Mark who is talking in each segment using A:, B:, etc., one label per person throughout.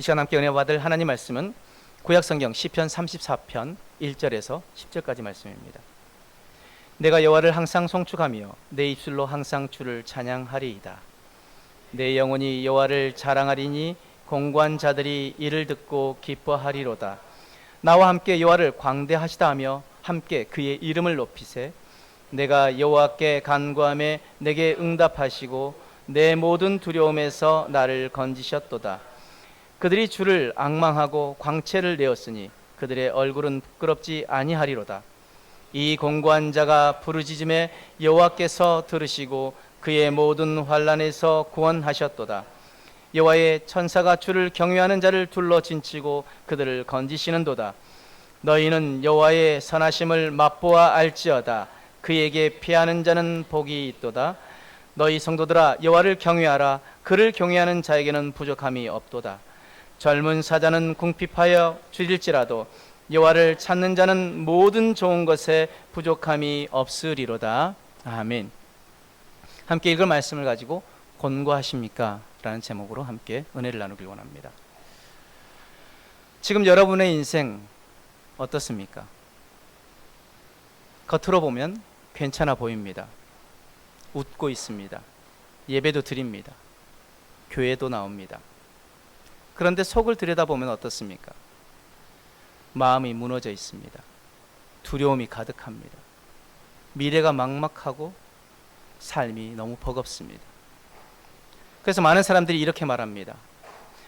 A: 이 시간 함께 은혜 받을 하나님 말씀은 구약성경 시편 34편 1절에서 10절까지 말씀입니다. 내가 여호와를 항상 송축하며 내 입술로 항상 주를 찬양하리이다. 내 영혼이 여호와를 자랑하리니 공고한 자들이 이를 듣고 기뻐하리로다. 나와 함께 여호와를 광대하시다 하며 함께 그의 이름을 높이세. 내가 여호와께 간구하매 내게 응답하시고 내 모든 두려움에서 나를 건지셨도다. 그들이 주를 앙망하고 광채를 내었으니 그들의 얼굴은 부끄럽지 아니하리로다. 이 공고한 자가 부르짖음에 여호와께서 들으시고 그의 모든 환난에서 구원하셨도다. 여호와의 천사가 주를 경외하는 자를 둘러 진치고 그들을 건지시는도다. 너희는 여호와의 선하심을 맛보아 알지어다. 그에게 피하는 자는 복이 있도다. 너희 성도들아 여호와를 경외하라. 그를 경외하는 자에게는 부족함이 없도다. 젊은 사자는 궁핍하여 줄일지라도 여호와를 찾는 자는 모든 좋은 것에 부족함이 없으리로다. 아멘. 함께 읽을 말씀을 가지고 곤고하십니까? 라는 제목으로 함께 은혜를 나누길 원합니다. 지금 여러분의 인생 어떻습니까? 겉으로 보면 괜찮아 보입니다. 웃고 있습니다. 예배도 드립니다. 교회도 나옵니다. 그런데 속을 들여다보면 어떻습니까? 마음이 무너져 있습니다. 두려움이 가득합니다. 미래가 막막하고 삶이 너무 버겁습니다. 그래서 많은 사람들이 이렇게 말합니다.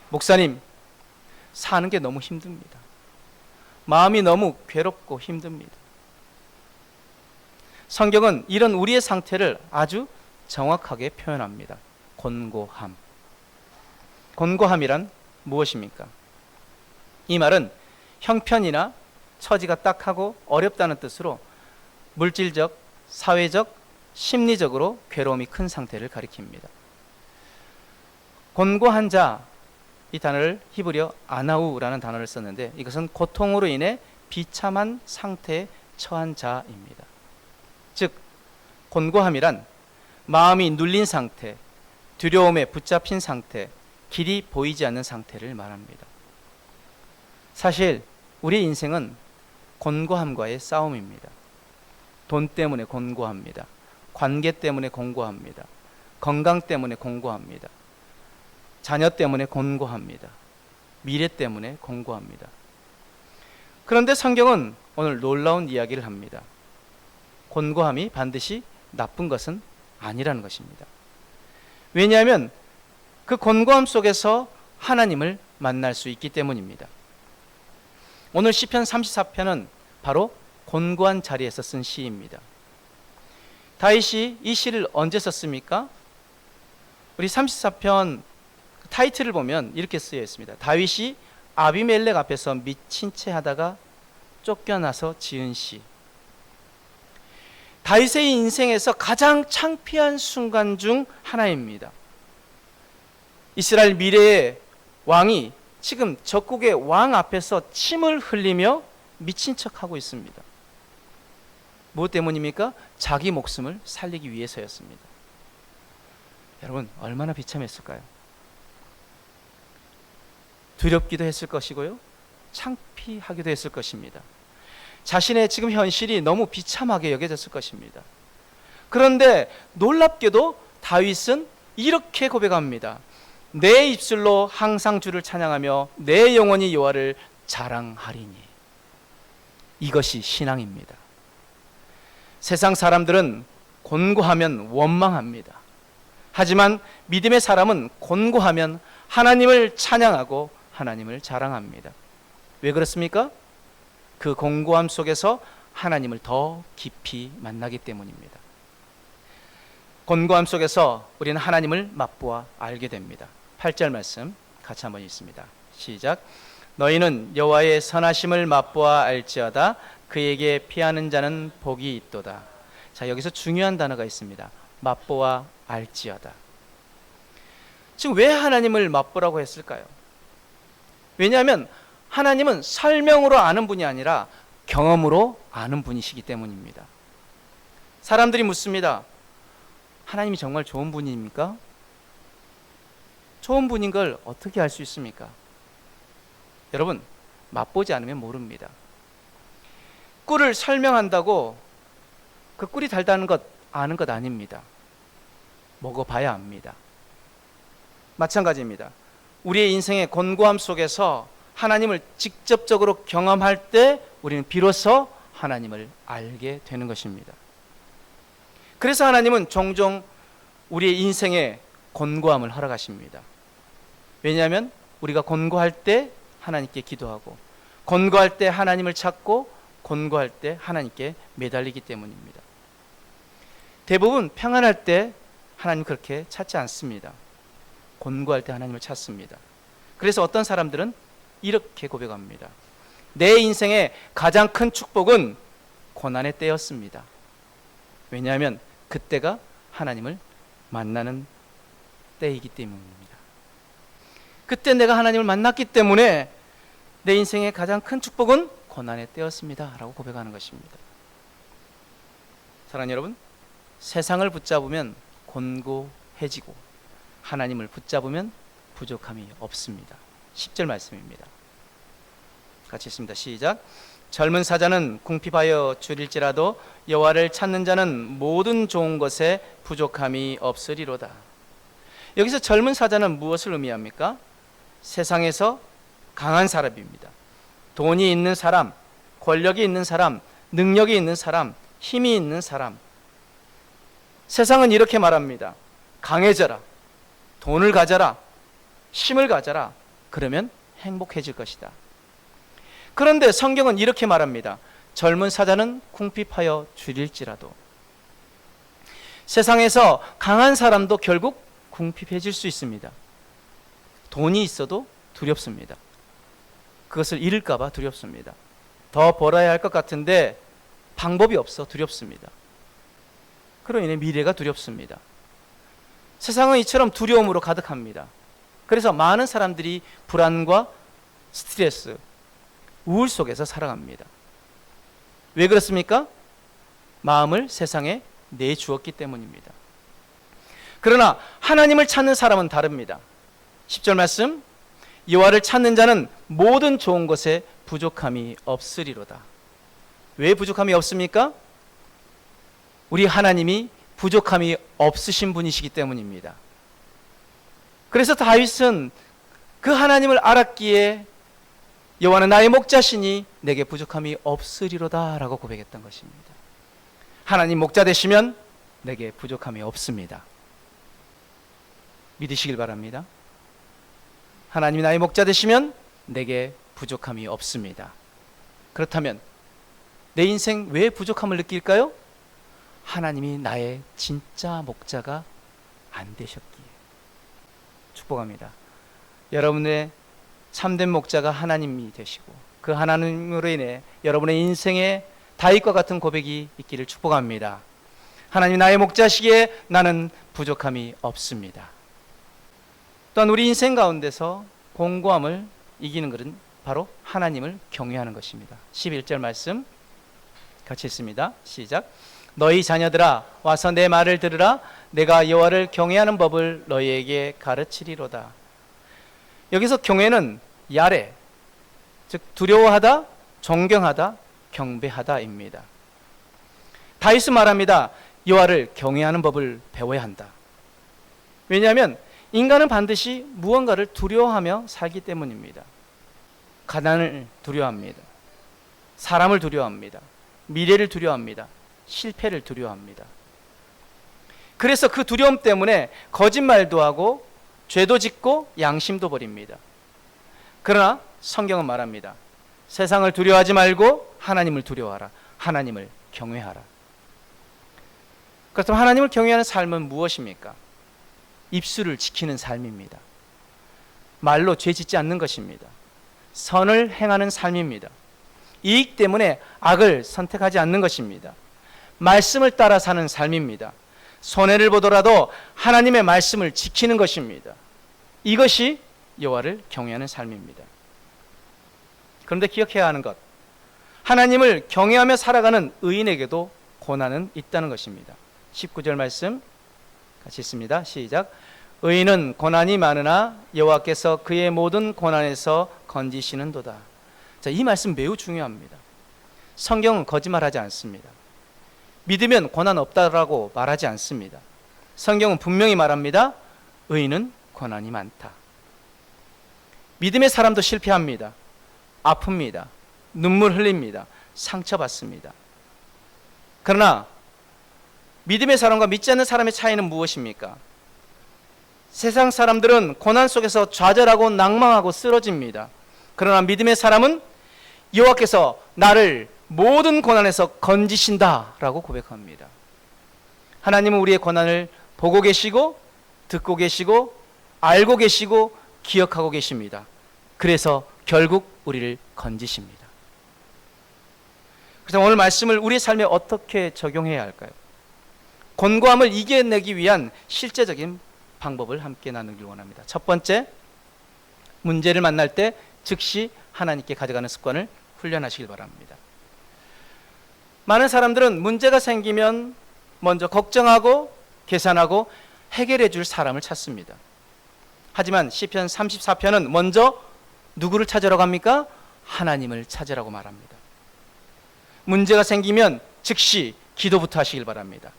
A: 목사님, 사는 게 너무 힘듭니다. 마음이 너무 괴롭고 힘듭니다. 성경은 이런 우리의 상태를 아주 정확하게 표현합니다. 곤고함. 곤고함이란 무엇입니까? 이 말은 형편이나 처지가 딱하고 어렵다는 뜻으로 물질적, 사회적, 심리적으로 괴로움이 큰 상태를 가리킵니다. 곤고한 자, 이 단어를 히브리어 아나우라는 단어를 썼는데 이것은 고통으로 인해 비참한 상태에 처한 자입니다. 즉 곤고함이란 마음이 눌린 상태, 두려움에 붙잡힌 상태, 길이 보이지 않는 상태를 말합니다. 사실 우리 인생은 곤고함과의 싸움입니다. 돈 때문에 곤고합니다. 관계 때문에 곤고합니다. 건강 때문에 곤고합니다. 자녀 때문에 곤고합니다. 미래 때문에 곤고합니다. 그런데 성경은 오늘 놀라운 이야기를 합니다. 곤고함이 반드시 나쁜 것은 아니라는 것입니다. 왜냐하면 그 곤고함 속에서 하나님을 만날 수 있기 때문입니다. 오늘 시편 34편은 바로 곤고한 자리에서 쓴 시입니다. 다윗이 이 시를 언제 썼습니까? 우리 34편 타이틀을 보면 이렇게 쓰여 있습니다. 다윗이 아비멜렉 앞에서 미친 채 하다가 쫓겨나서 지은 시. 다윗의 인생에서 가장 창피한 순간 중 하나입니다. 이스라엘 미래의 왕이 지금 적국의 왕 앞에서 침을 흘리며 미친 척하고 있습니다. 무엇 때문입니까? 자기 목숨을 살리기 위해서였습니다. 여러분 얼마나 비참했을까요? 두렵기도 했을 것이고요, 창피하기도 했을 것입니다. 자신의 지금 현실이 너무 비참하게 여겨졌을 것입니다. 그런데 놀랍게도 다윗은 이렇게 고백합니다. 내 입술로 항상 주를 찬양하며 내 영혼이 여호와를 자랑하리니. 이것이 신앙입니다. 세상 사람들은 곤고하면 원망합니다. 하지만 믿음의 사람은 곤고하면 하나님을 찬양하고 하나님을 자랑합니다. 왜 그렇습니까? 그 곤고함 속에서 하나님을 더 깊이 만나기 때문입니다. 곤고함 속에서 우리는 하나님을 맛보아 알게 됩니다. 8절 말씀 같이 한번 읽습니다. 시작. 너희는 여호와의 선하심을 맛보아 알지어다. 그에게 피하는 자는 복이 있도다. 자, 여기서 중요한 단어가 있습니다. 맛보아 알지어다. 지금 왜 하나님을 맛보라고 했을까요? 왜냐하면 하나님은 설명으로 아는 분이 아니라 경험으로 아는 분이시기 때문입니다. 사람들이 묻습니다. 하나님이 정말 좋은 분입니까? 좋은 분인 걸 어떻게 알 수 있습니까? 여러분, 맛보지 않으면 모릅니다. 꿀을 설명한다고 그 꿀이 달다는 것 아는 것 아닙니다. 먹어봐야 압니다. 마찬가지입니다. 우리의 인생의 곤고함 속에서 하나님을 직접적으로 경험할 때 우리는 비로소 하나님을 알게 되는 것입니다. 그래서 하나님은 종종 우리의 인생에 곤고함을 허락하십니다. 왜냐하면 우리가 곤고할 때 하나님께 기도하고, 곤고할 때 하나님을 찾고, 곤고할 때 하나님께 매달리기 때문입니다. 대부분 평안할 때 하나님 그렇게 찾지 않습니다. 곤고할 때 하나님을 찾습니다. 그래서 어떤 사람들은 이렇게 고백합니다. 내 인생의 가장 큰 축복은 고난의 때였습니다. 왜냐하면 그때가 하나님을 만나는 때이기 때문입니다. 그때 내가 하나님을 만났기 때문에 내 인생의 가장 큰 축복은 고난의 때였습니다 라고 고백하는 것입니다. 사랑하는 여러분, 세상을 붙잡으면 곤고해지고 하나님을 붙잡으면 부족함이 없습니다. 10절 말씀입니다. 같이 읽습니다. 시작. 젊은 사자는 궁핍하여 줄일지라도 여호와를 찾는 자는 모든 좋은 것에 부족함이 없으리로다. 여기서 젊은 사자는 무엇을 의미합니까? 세상에서 강한 사람입니다. 돈이 있는 사람, 권력이 있는 사람, 능력이 있는 사람, 힘이 있는 사람. 세상은 이렇게 말합니다. 강해져라, 돈을 가져라, 힘을 가져라. 그러면 행복해질 것이다. 그런데 성경은 이렇게 말합니다. 젊은 사자는 궁핍하여 줄일지라도. 세상에서 강한 사람도 결국 궁핍해질 수 있습니다. 돈이 있어도 두렵습니다. 그것을 잃을까 봐 두렵습니다. 더 벌어야 할 것 같은데 방법이 없어 두렵습니다. 그로 인해 미래가 두렵습니다. 세상은 이처럼 두려움으로 가득합니다. 그래서 많은 사람들이 불안과 스트레스, 우울 속에서 살아갑니다. 왜 그렇습니까? 마음을 세상에 내주었기 때문입니다. 그러나 하나님을 찾는 사람은 다릅니다. 10절 말씀, 여호와를 찾는 자는 모든 좋은 것에 부족함이 없으리로다. 왜 부족함이 없습니까? 우리 하나님이 부족함이 없으신 분이시기 때문입니다. 그래서 다윗은 그 하나님을 알았기에 여호와는 나의 목자시니 내게 부족함이 없으리로다 라고 고백했던 것입니다. 하나님 목자 되시면 내게 부족함이 없습니다. 믿으시길 바랍니다. 하나님이 나의 목자 되시면 내게 부족함이 없습니다. 그렇다면 내 인생 왜 부족함을 느낄까요? 하나님이 나의 진짜 목자가 안 되셨기에. 축복합니다. 여러분의 참된 목자가 하나님이 되시고 그 하나님으로 인해 여러분의 인생에 다윗과 같은 고백이 있기를 축복합니다. 하나님 나의 목자시기에 나는 부족함이 없습니다. 또한 우리 인생 가운데서 곤고함을 이기는 것은 바로 하나님을 경외하는 것입니다. 11절 말씀 같이 읽습니다. 시작. 너희 자녀들아 와서 내 말을 들으라. 내가 여호와를 경외하는 법을 너희에게 가르치리로다. 여기서 경외는 야레, 즉 두려워하다, 존경하다, 경배하다입니다. 다윗은 말합니다. 여호와를 경외하는 법을 배워야 한다. 왜냐하면 인간은 반드시 무언가를 두려워하며 살기 때문입니다. 가난을 두려워합니다. 사람을 두려워합니다. 미래를 두려워합니다. 실패를 두려워합니다. 그래서 그 두려움 때문에 거짓말도 하고 죄도 짓고 양심도 버립니다. 그러나 성경은 말합니다. 세상을 두려워하지 말고 하나님을 두려워하라. 하나님을 경외하라. 그렇다면 하나님을 경외하는 삶은 무엇입니까? 입술을 지키는 삶입니다. 말로 죄 짓지 않는 것입니다. 선을 행하는 삶입니다. 이익 때문에 악을 선택하지 않는 것입니다. 말씀을 따라 사는 삶입니다. 손해를 보더라도 하나님의 말씀을 지키는 것입니다. 이것이 여호와를 경외하는 삶입니다. 그런데 기억해야 하는 것, 하나님을 경외하며 살아가는 의인에게도 고난은 있다는 것입니다. 19절 말씀 같이 읽습니다. 시작. 의인은 고난이 많으나 여호와께서 그의 모든 고난에서 건지시는도다. 자, 이 말씀 매우 중요합니다. 성경은 거짓말하지 않습니다. 믿으면 고난 없다라고 말하지 않습니다. 성경은 분명히 말합니다. 의인은 고난이 많다. 믿음의 사람도 실패합니다. 아픕니다. 눈물 흘립니다. 상처받습니다. 그러나 믿음의 사람과 믿지 않는 사람의 차이는 무엇입니까? 세상 사람들은 고난 속에서 좌절하고 낭망하고 쓰러집니다. 그러나 믿음의 사람은 여호와께서 나를 모든 고난에서 건지신다라고 고백합니다. 하나님은 우리의 고난을 보고 계시고 듣고 계시고 알고 계시고 기억하고 계십니다. 그래서 결국 우리를 건지십니다. 그래서 오늘 말씀을 우리의 삶에 어떻게 적용해야 할까요? 곤고함을 이겨내기 위한 실제적인 방법을 함께 나누길 원합니다. 첫 번째, 문제를 만날 때 즉시 하나님께 가져가는 습관을 훈련하시길 바랍니다. 많은 사람들은 문제가 생기면 먼저 걱정하고 계산하고 해결해 줄 사람을 찾습니다. 하지만 시편 34편은 먼저 누구를 찾으라고 합니까? 하나님을 찾으라고 말합니다. 문제가 생기면 즉시 기도부터 하시길 바랍니다.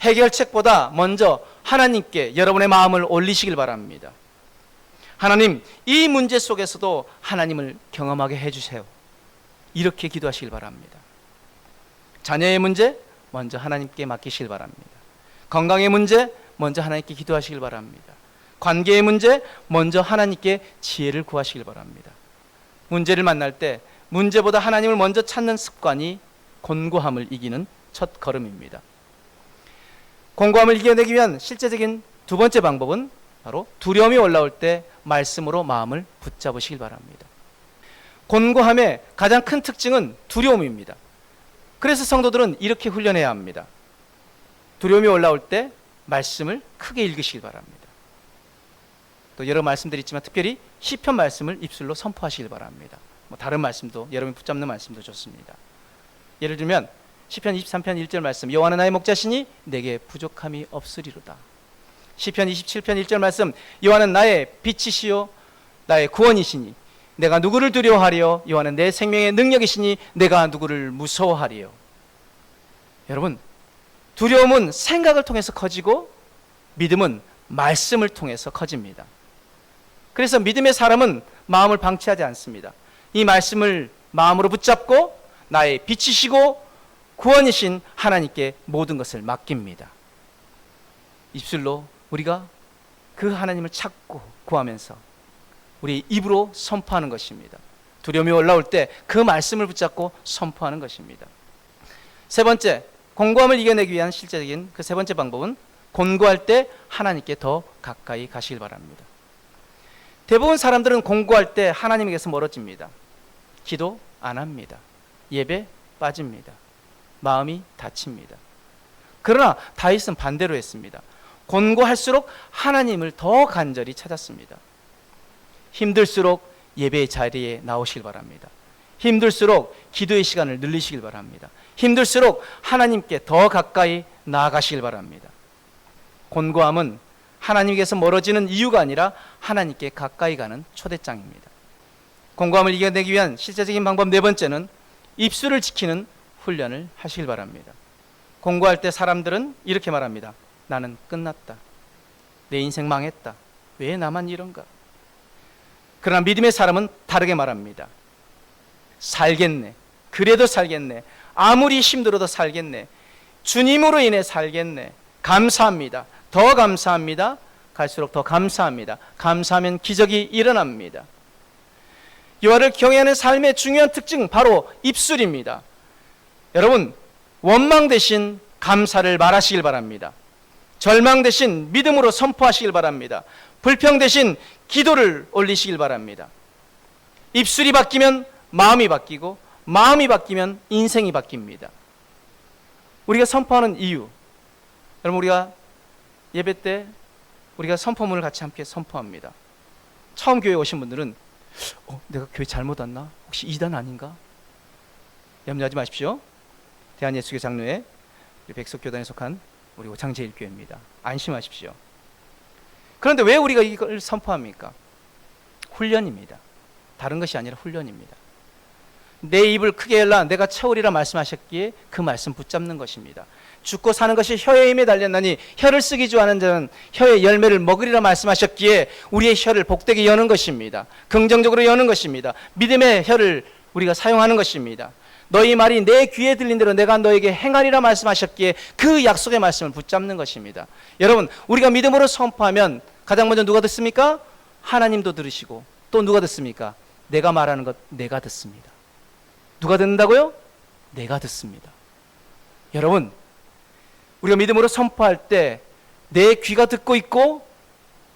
A: 해결책보다 먼저 하나님께 여러분의 마음을 올리시길 바랍니다. 하나님, 이 문제 속에서도 하나님을 경험하게 해주세요. 이렇게 기도하시길 바랍니다. 자녀의 문제, 먼저 하나님께 맡기시길 바랍니다. 건강의 문제, 먼저 하나님께 기도하시길 바랍니다. 관계의 문제, 먼저 하나님께 지혜를 구하시길 바랍니다. 문제를 만날 때 문제보다 하나님을 먼저 찾는 습관이 곤고함을 이기는 첫 걸음입니다. 곤고함을 이겨내기 위한 실제적인 두 번째 방법은 바로 두려움이 올라올 때 말씀으로 마음을 붙잡으시길 바랍니다. 곤고함의 가장 큰 특징은 두려움입니다. 그래서 성도들은 이렇게 훈련해야 합니다. 두려움이 올라올 때 말씀을 크게 읽으시길 바랍니다. 또 여러 말씀드렸지만 특별히 시편 말씀을 입술로 선포하시길 바랍니다. 다른 말씀도 여러분이 붙잡는 말씀도 좋습니다. 예를 들면 시편 23편 1절 말씀, 여호와는 나의 목자시니 내게 부족함이 없으리로다. 시편 27편 1절 말씀, 여호와는 나의 빛이시요 나의 구원이시니 내가 누구를 두려워하리요? 여호와는 내 생명의 능력이시니 내가 누구를 무서워하리요? 여러분, 두려움은 생각을 통해서 커지고 믿음은 말씀을 통해서 커집니다. 그래서 믿음의 사람은 마음을 방치하지 않습니다. 이 말씀을 마음으로 붙잡고 나의 빛이시고 구원이신 하나님께 모든 것을 맡깁니다. 입술로 우리가 그 하나님을 찾고 구하면서 우리 입으로 선포하는 것입니다. 두려움이 올라올 때 그 말씀을 붙잡고 선포하는 것입니다. 세 번째, 곤고함을 이겨내기 위한 실제적인 그 세 번째 방법은 곤고할 때 하나님께 더 가까이 가시길 바랍니다. 대부분 사람들은 곤고할 때 하나님에게서 멀어집니다. 기도 안 합니다. 예배 빠집니다. 마음이 다칩니다. 그러나 다윗은 반대로 했습니다. 곤고할수록 하나님을 더 간절히 찾았습니다. 힘들수록 예배의 자리에 나오시길 바랍니다. 힘들수록 기도의 시간을 늘리시길 바랍니다. 힘들수록 하나님께 더 가까이 나아가시길 바랍니다. 곤고함은 하나님께서 멀어지는 이유가 아니라 하나님께 가까이 가는 초대장입니다. 곤고함을 이겨내기 위한 실제적인 방법 네 번째는 입술을 지키는 훈련을 하시길 바랍니다. 곤고할 때 사람들은 이렇게 말합니다. 나는 끝났다. 내 인생 망했다. 왜 나만 이런가? 그러나 믿음의 사람은 다르게 말합니다. 살겠네. 그래도 살겠네. 아무리 힘들어도 살겠네. 주님으로 인해 살겠네. 감사합니다. 더 감사합니다. 갈수록 더 감사합니다. 감사하면 기적이 일어납니다. 여호와를 경외하는 삶의 중요한 특징 바로 입술입니다. 여러분, 원망 대신 감사를 말하시길 바랍니다. 절망 대신 믿음으로 선포하시길 바랍니다. 불평 대신 기도를 올리시길 바랍니다. 입술이 바뀌면 마음이 바뀌고 마음이 바뀌면 인생이 바뀝니다. 우리가 선포하는 이유, 여러분, 우리가 예배 때 우리가 선포문을 같이 함께 선포합니다. 처음 교회 오신 분들은 내가 교회 잘못 왔나? 혹시 이단 아닌가? 염려하지 마십시오. 대한예수교 장로회 백석교단에 속한 우리 오창제일교회입니다. 안심하십시오. 그런데 왜 우리가 이걸 선포합니까? 훈련입니다. 다른 것이 아니라 훈련입니다. 내 입을 크게 열라 내가 채우리라 말씀하셨기에 그 말씀 붙잡는 것입니다. 죽고 사는 것이 혀의 힘에 달렸나니 혀를 쓰기 좋아하는 자는 혀의 열매를 먹으리라 말씀하셨기에 우리의 혀를 복되게 여는 것입니다. 긍정적으로 여는 것입니다. 믿음의 혀를 우리가 사용하는 것입니다. 너희 말이 내 귀에 들린 대로 내가 너에게 행하리라 말씀하셨기에 그 약속의 말씀을 붙잡는 것입니다. 여러분, 우리가 믿음으로 선포하면 가장 먼저 누가 듣습니까? 하나님도 들으시고 또 누가 듣습니까? 내가 말하는 것 내가 듣습니다. 누가 듣는다고요? 내가 듣습니다. 여러분, 우리가 믿음으로 선포할 때 내 귀가 듣고 있고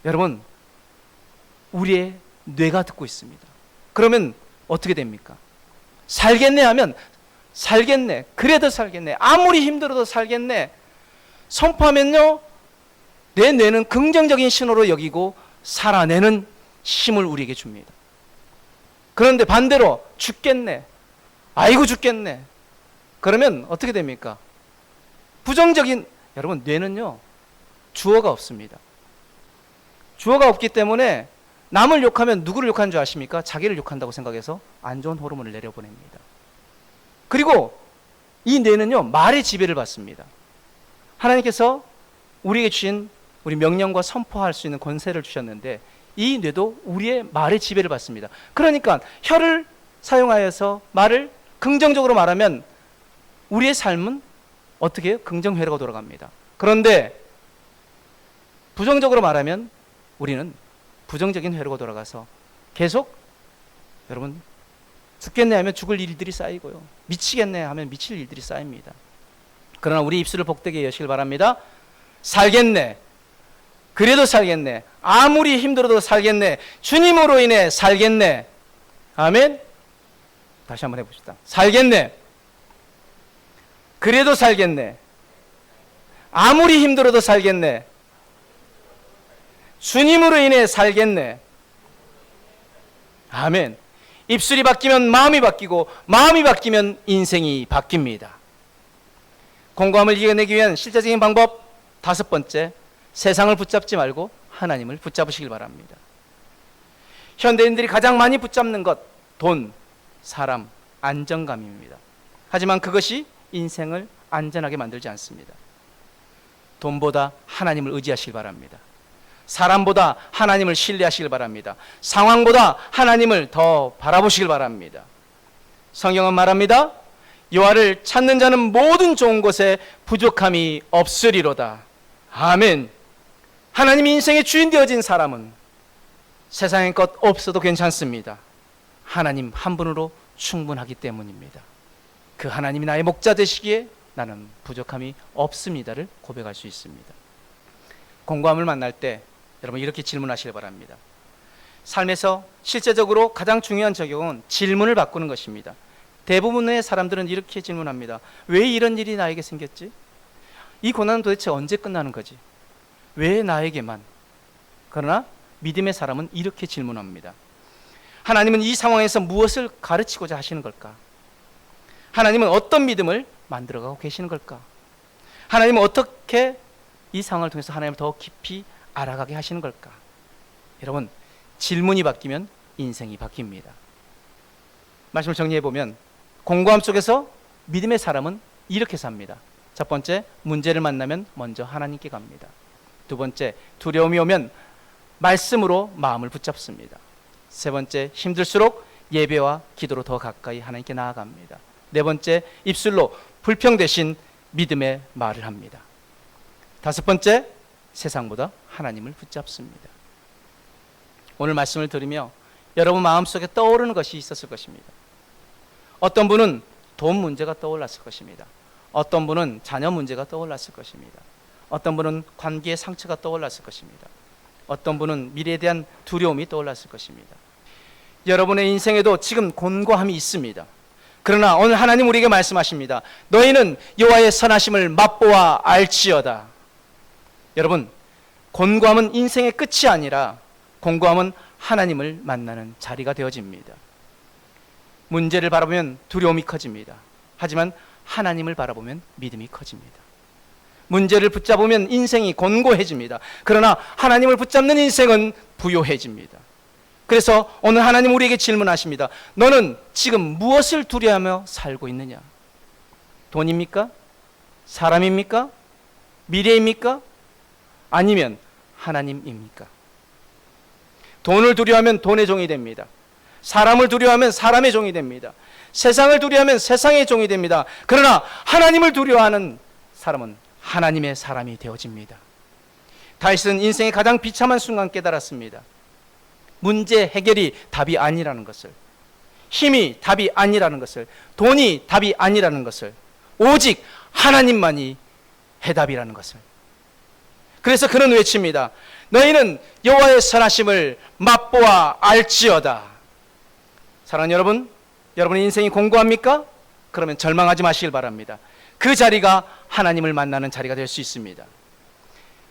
A: 여러분 우리의 뇌가 듣고 있습니다. 그러면 어떻게 됩니까? 살겠네 하면 살겠네, 그래도 살겠네, 아무리 힘들어도 살겠네 선포하면요 내 뇌는 긍정적인 신호로 여기고 살아내는 힘을 우리에게 줍니다. 그런데 반대로 죽겠네, 아이고 죽겠네 그러면 어떻게 됩니까? 부정적인, 여러분 뇌는요 주어가 없습니다. 주어가 없기 때문에 남을 욕하면 누구를 욕하는 줄 아십니까? 자기를 욕한다고 생각해서 안 좋은 호르몬을 내려보냅니다. 그리고 이 뇌는요 말의 지배를 받습니다. 하나님께서 우리에게 주신 우리 명령과 선포할 수 있는 권세를 주셨는데 이 뇌도 우리의 말의 지배를 받습니다. 그러니까 혀를 사용하여서 말을 긍정적으로 말하면 우리의 삶은 어떻게 해요? 긍정회로가 돌아갑니다. 그런데 부정적으로 말하면 우리는 부정적인 회로가 돌아가서 계속 여러분 죽겠네 하면 죽을 일들이 쌓이고요, 미치겠네 하면 미칠 일들이 쌓입니다. 그러나 우리 입술을 복되게 여시길 바랍니다. 살겠네, 그래도 살겠네, 아무리 힘들어도 살겠네, 주님으로 인해 살겠네. 아멘. 다시 한번 해봅시다. 살겠네, 그래도 살겠네, 아무리 힘들어도 살겠네, 주님으로 인해 살겠네. 아멘. 입술이 바뀌면 마음이 바뀌고 마음이 바뀌면 인생이 바뀝니다. 공고함을 이겨내기 위한 실제적인 방법 5번째, 세상을 붙잡지 말고 하나님을 붙잡으시길 바랍니다. 현대인들이 가장 많이 붙잡는 것, 돈, 사람, 안정감입니다. 하지만 그것이 인생을 안전하게 만들지 않습니다. 돈보다 하나님을 의지하시길 바랍니다. 사람보다 하나님을 신뢰하시길 바랍니다. 상황보다 하나님을 더 바라보시길 바랍니다. 성경은 말합니다. 여호와를 찾는 자는 모든 좋은 것에 부족함이 없으리로다. 아멘. 하나님이 인생의 주인 되어진 사람은 세상의 것 없어도 괜찮습니다. 하나님 한 분으로 충분하기 때문입니다. 그 하나님이 나의 목자 되시기에 나는 부족함이 없습니다를 고백할 수 있습니다. 공고함을 만날 때 여러분 이렇게 질문하시길 바랍니다. 삶에서 실제적으로 가장 중요한 적용은 질문을 바꾸는 것입니다. 대부분의 사람들은 이렇게 질문합니다. 왜 이런 일이 나에게 생겼지? 이 고난은 도대체 언제 끝나는 거지? 왜 나에게만? 그러나 믿음의 사람은 이렇게 질문합니다. 하나님은 이 상황에서 무엇을 가르치고자 하시는 걸까? 하나님은 어떤 믿음을 만들어가고 계시는 걸까? 하나님은 어떻게 이 상황을 통해서 하나님을 더 깊이 알아가게 하시는 걸까? 여러분, 질문이 바뀌면 인생이 바뀝니다. 말씀을 정리해보면 공고함 속에서 믿음의 사람은 이렇게 삽니다. 첫 번째, 문제를 만나면 먼저 하나님께 갑니다. 두 번째, 두려움이 오면 말씀으로 마음을 붙잡습니다. 세 번째, 힘들수록 예배와 기도로 더 가까이 하나님께 나아갑니다. 네 번째, 입술로 불평 대신 믿음의 말을 합니다. 다섯 번째, 세상보다 하나님을 붙잡습니다. 오늘 말씀을 들으며 여러분 마음속에 떠오르는 것이 있었을 것입니다. 어떤 분은 돈 문제가 떠올랐을 것입니다. 어떤 분은 자녀 문제가 떠올랐을 것입니다. 어떤 분은 관계의 상처가 떠올랐을 것입니다. 어떤 분은 미래에 대한 두려움이 떠올랐을 것입니다. 여러분의 인생에도 지금 곤고함이 있습니다. 그러나 오늘 하나님 우리에게 말씀하십니다. 너희는 여호와의 선하심을 맛보아 알지어다. 여러분, 곤고함은 인생의 끝이 아니라 곤고함은 하나님을 만나는 자리가 되어집니다. 문제를 바라보면 두려움이 커집니다. 하지만 하나님을 바라보면 믿음이 커집니다. 문제를 붙잡으면 인생이 곤고해집니다. 그러나 하나님을 붙잡는 인생은 부요해집니다. 그래서 오늘 하나님 우리에게 질문하십니다. 너는 지금 무엇을 두려워하며 살고 있느냐? 돈입니까? 사람입니까? 미래입니까? 아니면 하나님입니까? 돈을 두려워하면 돈의 종이 됩니다. 사람을 두려워하면 사람의 종이 됩니다. 세상을 두려워하면 세상의 종이 됩니다. 그러나 하나님을 두려워하는 사람은 하나님의 사람이 되어집니다. 다윗은 인생의 가장 비참한 순간 깨달았습니다. 문제 해결이 답이 아니라는 것을, 힘이 답이 아니라는 것을, 돈이 답이 아니라는 것을, 오직 하나님만이 해답이라는 것을. 그래서 그는 외칩니다. 너희는 여호와의 선하심을 맛보아 알지어다. 사랑하는 여러분, 여러분의 인생이 공고합니까? 그러면 절망하지 마시길 바랍니다. 그 자리가 하나님을 만나는 자리가 될 수 있습니다.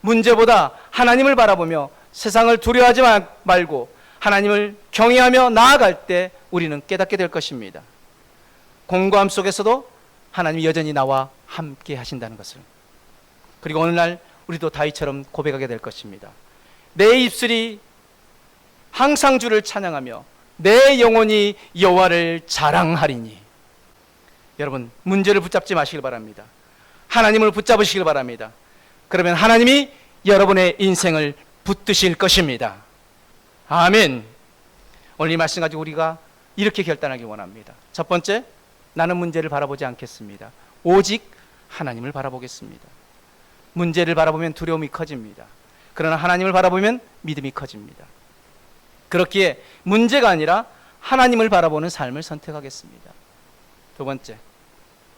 A: 문제보다 하나님을 바라보며 세상을 두려워하지 말고 하나님을 경외하며 나아갈 때 우리는 깨닫게 될 것입니다. 공고함 속에서도 하나님이 여전히 나와 함께 하신다는 것을. 그리고 어느 날 우리도 다윗처럼 고백하게 될 것입니다. 내 입술이 항상 주를 찬양하며 내 영혼이 여호와를 자랑하리니. 여러분, 문제를 붙잡지 마시길 바랍니다. 하나님을 붙잡으시길 바랍니다. 그러면 하나님이 여러분의 인생을 붙드실 것입니다. 아멘. 오늘 이 말씀 가지고 우리가 이렇게 결단하기 원합니다. 첫 번째, 나는 문제를 바라보지 않겠습니다. 오직 하나님을 바라보겠습니다. 문제를 바라보면 두려움이 커집니다. 그러나 하나님을 바라보면 믿음이 커집니다. 그렇기에 문제가 아니라 하나님을 바라보는 삶을 선택하겠습니다. 두 번째,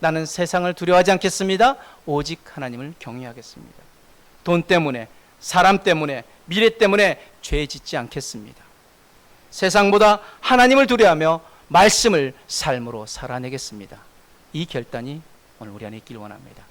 A: 나는 세상을 두려워하지 않겠습니다. 오직 하나님을 경외하겠습니다. 돈 때문에, 사람 때문에, 미래 때문에 죄 짓지 않겠습니다. 세상보다 하나님을 두려워하며 말씀을 삶으로 살아내겠습니다. 이 결단이 오늘 우리 안에 있길 원합니다.